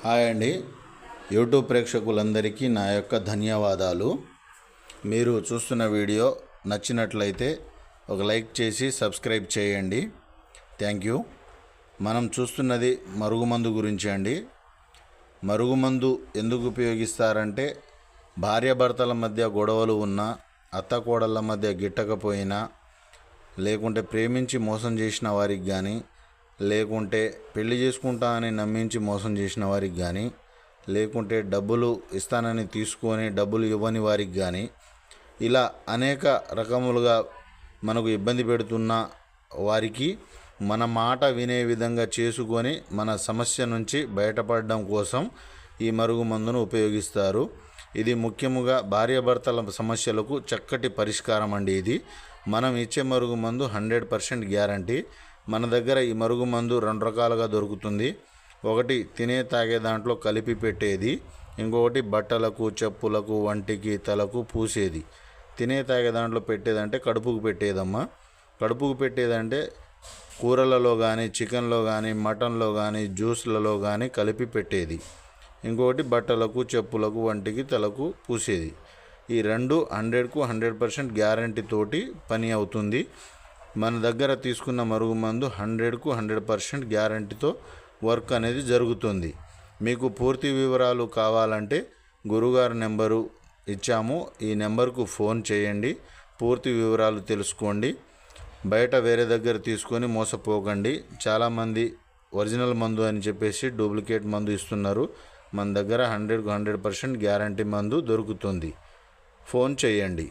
Hi అండి. YouTube ప్రేక్షకులందరికీ నా యొక్క ధన్యవాదాలు. మీరు చూస్తున్న వీడియో నచ్చినట్లయితే ఒక లైక్ చేసి సబ్స్క్రైబ్ చేయండి. Thank you. మనం చూస్తున్నది మరుగుమందు గురించి అండి. మరుగుమందు ఎందుకు ఉపయోగిస్తారంటే భార్యాభర్తల మధ్య గొడవలు ఉన్నా, అత్తకోడళ్ళ మధ్య గిట్టకపోయినా, లేకుంటే ప్రేమించి మోసం చేసిన వారికి కానీ, లేకుంటే పెళ్లి చేసుకుంటా అని నమ్మించి మోసం చేసిన వారికి కానీ, లేకుంటే డబ్బులు ఇస్తానని తీసుకొని డబ్బులు ఇవ్వని వారికి కానీ, ఇలా అనేక రకములుగా మనకు ఇబ్బంది పెడుతున్న వారికి మన మాట వినే విధంగా చేసుకొని మన సమస్య నుంచి బయటపడడం కోసం ఈ మరుగుమందును ఉపయోగిస్తారు. ఇది ముఖ్యముగా భార్యాభర్తల సమస్యలకు చక్కటి పరిష్కారం అండి. ఇది మనం ఇచ్చే మరుగుమందు 100% గ్యారంటీ. మన దగ్గర ఈ మరుగుమందు 2 రకాలుగా దొరుకుతుంది. ఒకటి తినే తాగే దాంట్లో కలిపి పెట్టేది, ఇంకొకటి బట్టలకు, చెప్పులకు, వంటికి, తలకు పూసేది. తినే తాగే దాంట్లో పెట్టేదంటే కడుపుకు పెట్టేదమ్మా. కడుపుకు పెట్టేదంటే కూరలలో కానీ, చికెన్లో కానీ, మటన్లో కానీ, జ్యూస్లలో కానీ కలిపి పెట్టేది. ఇంకొకటి బట్టలకు, చెప్పులకు, వంటికి, తలకు పూసేది. ఈ రెండు 100కు 100% గ్యారంటీ తోటి పని అవుతుంది. మన దగ్గర తీసుకున్న మరుగుమందు 100కు 100% గ్యారంటీతో వర్క్ అనేది జరుగుతుంది. మీకు పూర్తి వివరాలు కావాలంటే గురుగారి నెంబరు ఇచ్చాము, ఈ నెంబర్కు ఫోన్ చేయండి. పూర్తి వివరాలు తెలుసుకోండి. బయట వేరే దగ్గర తీసుకొని మోసపోకండి. చాలామంది ఒరిజినల్ మందు అని చెప్పేసి డూప్లికేట్ మందు ఇస్తున్నారు. మన దగ్గర 100కు 100% గ్యారంటీ మందు దొరుకుతుంది. ఫోన్ చేయండి.